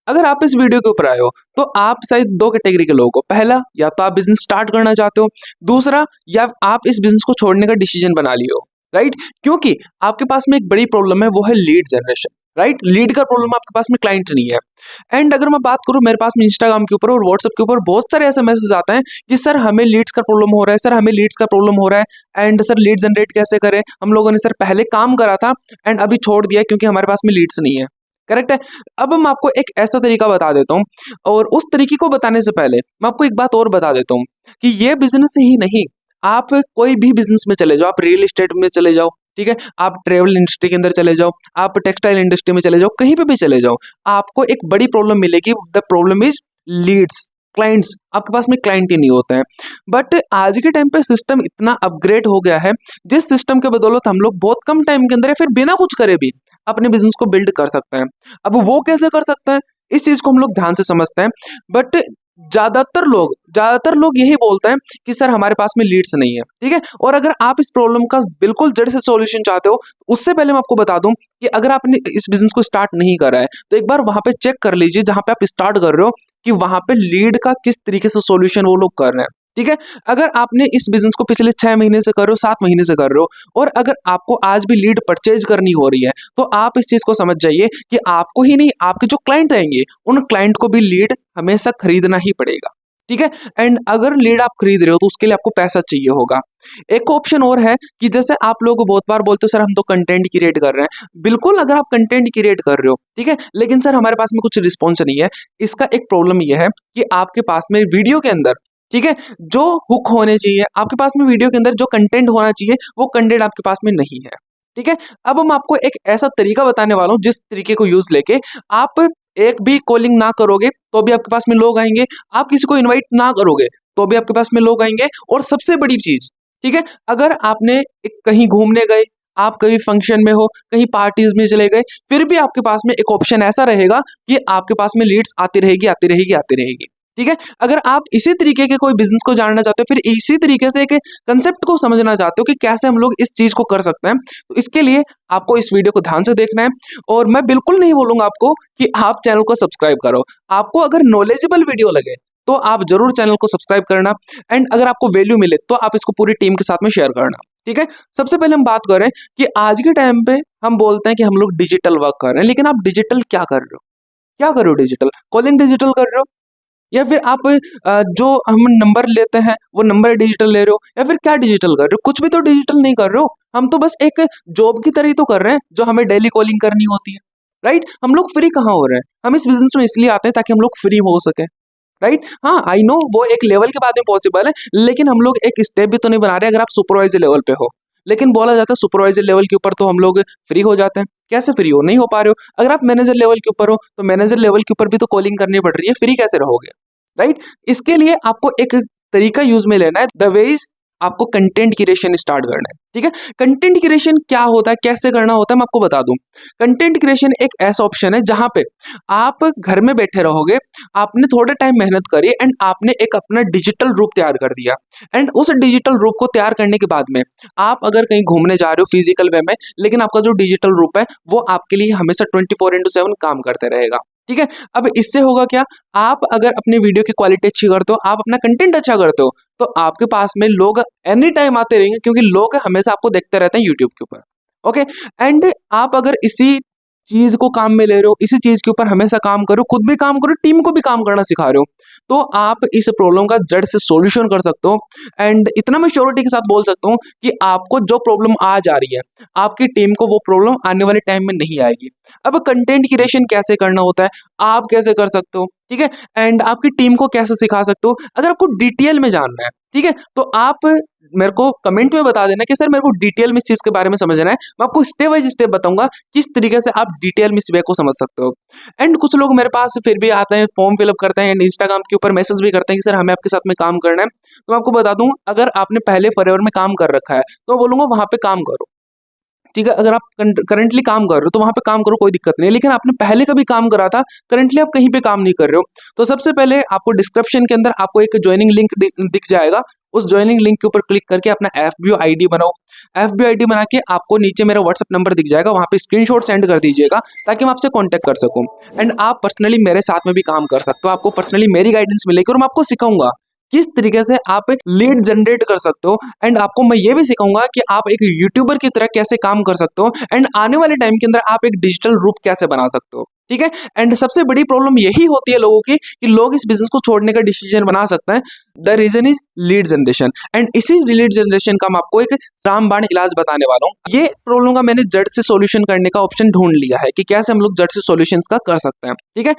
अगर आप इस वीडियो के ऊपर आए हो तो आप शायद दो कैटेगरी के लोगों को, पहला या तो आप बिजनेस स्टार्ट करना चाहते हो, दूसरा या आप इस बिजनेस को छोड़ने का डिसीजन बना लिए हो, राइट। क्योंकि आपके पास में एक बड़ी प्रॉब्लम है, वो है लीड जनरेशन, राइट। लीड का प्रॉब्लम, आपके पास में क्लाइंट नहीं है। एंड अगर मैं बात करूं, मेरे पास में इंस्टाग्राम के ऊपर और व्हाट्सएप के ऊपर बहुत सारे ऐसे मैसेज आते हैं कि सर हमें लीड्स का प्रॉब्लम हो रहा है, सर हमें लीड्स का प्रॉब्लम हो रहा है, एंड सर लीड जनरेट कैसे करें, हम लोगों ने सर पहले काम करा था एंड अभी छोड़ दिया क्योंकि हमारे पास में लीड्स नहीं है। करेक्ट है। अब मैं आपको एक ऐसा तरीका बता देता हूँ, और उस तरीके को बताने से पहले मैं आपको एक बात और बता देता हूँ कि ये बिजनेस ही नहीं, आप कोई भी बिजनेस में चले जाओ, आप रियल एस्टेट में चले जाओ, ठीक है, आप ट्रेवल इंडस्ट्री के अंदर चले जाओ, आप टेक्सटाइल इंडस्ट्री में चले जाओ, कहीं पे भी चले जाओ, आपको एक बड़ी प्रॉब्लम मिलेगी। The problem is Leeds, clients. आपके पास में क्लाइंट ही नहीं होते हैं। बट आज के टाइम पे सिस्टम इतना अपग्रेड हो गया है, जिस सिस्टम के बदौलत हम लोग बहुत कम टाइम के अंदर या फिर बिना कुछ करे भी अपने बिजनेस को बिल्ड कर सकते हैं। अब वो कैसे कर सकते हैं, इस चीज को हम लोग ध्यान से समझते हैं। बट ज्यादातर लोग यही बोलते हैं कि सर हमारे पास में लीड्स नहीं है, ठीक है। और अगर आप इस प्रॉब्लम का बिल्कुल जड़ से सॉल्यूशन चाहते हो, उससे पहले मैं आपको बता दूं कि अगर आपने इस बिजनेस को स्टार्ट नहीं करा है तो एक बार वहां पे चेक कर लीजिए जहां पे आप स्टार्ट कर रहे हो कि वहां पे लीड का किस तरीके से सॉल्यूशन वो लोग कर रहे हैं, ठीक है। अगर आपने इस बिजनेस को पिछले 6 महीने से कर रहे हो, 7 महीने से कर रहे हो, और अगर आपको आज भी लीड परचेज करनी हो रही है, तो आप इस चीज को समझ जाइए कि आपको ही नहीं, आपके जो क्लाइंट आएंगे उन क्लाइंट को भी लीड हमेशा खरीदना ही पड़ेगा, ठीक है। एंड अगर लीड आप खरीद रहे हो तो उसके लिए आपको पैसा चाहिए होगा। एक ऑप्शन और है कि जैसे आप लोग बहुत बार बोलते हो सर हम तो कंटेंट क्रिएट कर रहे हैं। बिल्कुल, अगर आप कंटेंट क्रिएट कर रहे हो, ठीक है, लेकिन सर हमारे पास में कुछ रिस्पॉन्स नहीं है, इसका एक प्रॉब्लम यह है कि आपके पास में वीडियो के अंदर, ठीक है, जो हुक होने चाहिए आपके पास में, वीडियो के अंदर जो कंटेंट होना चाहिए वो कंटेंट आपके पास में नहीं है, ठीक है। अब हम आपको एक ऐसा तरीका बताने वाला हूं जिस तरीके को यूज लेके आप एक भी कॉलिंग ना करोगे तो भी आपके पास में लोग आएंगे, आप किसी को इनवाइट ना करोगे तो भी आपके पास में लोग आएंगे। और सबसे बड़ी चीज, ठीक है, अगर आपने एक कहीं घूमने गए, आप कहीं फंक्शन में हो, कहीं पार्टीज में चले गए, फिर भी आपके पास में एक ऑप्शन ऐसा रहेगा कि आपके पास में लीड्स आती रहेगी आती रहेगी आती रहेगी, ठीक है। अगर आप इसी तरीके के कोई बिजनेस को जानना चाहते हो, फिर इसी तरीके से एक कंसेप्ट को समझना चाहते हो कि कैसे हम लोग इस चीज को कर सकते हैं, तो इसके लिए आपको इस वीडियो को ध्यान से देखना है। और मैं बिल्कुल नहीं बोलूंगा आपको कि आप चैनल को सब्सक्राइब करो, आपको अगर नॉलेजेबल वीडियो लगे तो आप जरूर चैनल को सब्सक्राइब करना, एंड अगर आपको वैल्यू मिले तो आप इसको पूरी टीम के साथ में शेयर करना, ठीक है। सबसे पहले हम बात करें कि आज के टाइम पे हम बोलते हैं कि हम लोग डिजिटल वर्क कर रहे हैं, लेकिन आप डिजिटल क्या कर रहे हो, क्या कर रहे हो? डिजिटल कॉलिंग डिजिटल कर रहे हो, या फिर आप जो हम नंबर लेते हैं वो नंबर डिजिटल ले रहे हो, या फिर क्या डिजिटल कर रहे हो? कुछ भी तो डिजिटल नहीं कर रहे हो। हम तो बस एक जॉब की तरह ही तो कर रहे हैं जो हमें डेली कॉलिंग करनी होती है, राइट। हम लोग फ्री कहाँ हो रहे हैं? हम इस बिजनेस में इसलिए आते हैं ताकि हम लोग फ्री हो सके, राइट। हाँ, आई नो वो एक लेवल के बाद में पॉसिबल है, लेकिन हम लोग एक स्टेप भी तो नहीं बना रहे अगर आप सुपरवाइजर लेवल पे हो। लेकिन बोला जाता है सुपरवाइजर लेवल के ऊपर तो हम लोग फ्री हो जाते हैं। कैसे फ्री हो? नहीं हो पा रहे हो। अगर आप मैनेजर लेवल के ऊपर हो तो मैनेजर लेवल के ऊपर भी तो कॉलिंग करनी पड़ रही है, फ्री कैसे रहोगे, राइट। इसके लिए आपको एक तरीका यूज में लेना है, द वे इज आपको कंटेंट क्रिएशन स्टार्ट करना है, ठीक है। कंटेंट क्रिएशन क्या होता है, कैसे करना होता है, मैं आपको बता दूं। कंटेंट क्रिएशन एक ऐसा ऑप्शन है जहां पे आप घर में बैठे रहोगे, आपने थोड़ा टाइम मेहनत करी एंड आपने एक अपना डिजिटल रूप तैयार कर दिया, एंड उस डिजिटल रूप को तैयार करने के बाद में आप अगर कहीं घूमने जा रहे हो फिजिकल वे में, लेकिन आपका जो डिजिटल रूप है वो आपके लिए हमेशा 24/7 काम करते रहेगा, ठीक है। अब इससे होगा क्या, आप अगर अपनी वीडियो की क्वालिटी अच्छी करते हो, आप अपना कंटेंट अच्छा करते हो, तो आपके पास में लोग एनी टाइम आते रहेंगे, क्योंकि लोग हमेशा आपको देखते रहते हैं यूट्यूब के ऊपर, ओके। एंड आप अगर इसी चीज को काम में ले रहे हो, इसी चीज के ऊपर हमेशा काम करो, खुद भी काम करो, टीम को भी काम करना सिखा रहे हो, तो आप इस प्रॉब्लम का जड़ से सॉल्यूशन कर सकते हो। एंड इतना मैं श्योरिटी के साथ बोल सकता हूँ कि आपको जो प्रॉब्लम आज आ रही है, आपकी टीम को वो प्रॉब्लम आने वाले टाइम में नहीं आएगी। अब कंटेंट क्रिएशन कैसे करना होता है, आप कैसे कर सकते हो, ठीक है, एंड आपकी टीम को कैसे सिखा सकते हो, अगर आपको डिटेल में जानना है, ठीक है, तो आप मेरे को कमेंट में बता देना कि सर मेरे को डिटेल में इस चीज के बारे में समझना है। मैं आपको स्टेप बाय स्टेप बताऊंगा किस तरीके से आप डिटेल में इस वे को समझ सकते हो। एंड कुछ लोग मेरे पास फिर भी आते हैं, फॉर्म फिलअप करते हैं, एंड इंस्टाग्राम के ऊपर मैसेज भी करते हैं कि सर हमें आपके साथ में काम करना है। तो मैं आपको बता दूं, अगर आपने पहले फॉरएवर में काम कर रखा है तो बोलूंगा वहां पे काम करो, ठीक है। अगर आप करंटली काम कर रहे हो तो वहां पे काम करो, कोई दिक्कत नहीं है। लेकिन आपने पहले कभी काम करा था, करंटली आप कहीं पे काम नहीं कर रहे हो, तो सबसे पहले आपको डिस्क्रिप्शन के अंदर आपको एक ज्वाइनिंग लिंक दिख जाएगा, उस ज्वाइनिंग लिंक के ऊपर क्लिक करके अपना एफबीओ आईडी बनाओ। एफबीओ आईडी बना के आपको नीचे मेरा व्हाट्सएप नंबर दिख जाएगा, वहां पे स्क्रीनशॉट सेंड कर दीजिएगा ताकि मैं आपसे कांटेक्ट कर सकूं। एंड आप पर्सनली मेरे साथ में भी काम कर सकते हो, आपको पर्सनली मेरी गाइडेंस मिलेगी और मैं आपको सिखाऊंगा किस तरीके से आप लीड जनरेट कर सकते हो। एंड आपको मैं ये भी सिखाऊंगा कि आप एक यूट्यूबर की तरह कैसे काम कर सकते हो एंड आने वाले टाइम के अंदर आप एक डिजिटल रूप कैसे बना सकते हो। ठीक है। एंड सबसे बड़ी प्रॉब्लम यही होती है लोगों की कि लोग इस बिजनेस को छोड़ने का डिसीजन बना सकते हैं। The reason is lead generation. And इसी लीड जनरेशन का मैं आपको एक रामबाण इलाज बताने वाला हूँ। ये प्रॉब्लम का मैंने जड़ से सॉल्यूशन करने का ऑप्शन ढूंढ लिया है कि कैसे हम लोग जड़ से सॉल्यूशंस का कर सकते हैं। ठीक है।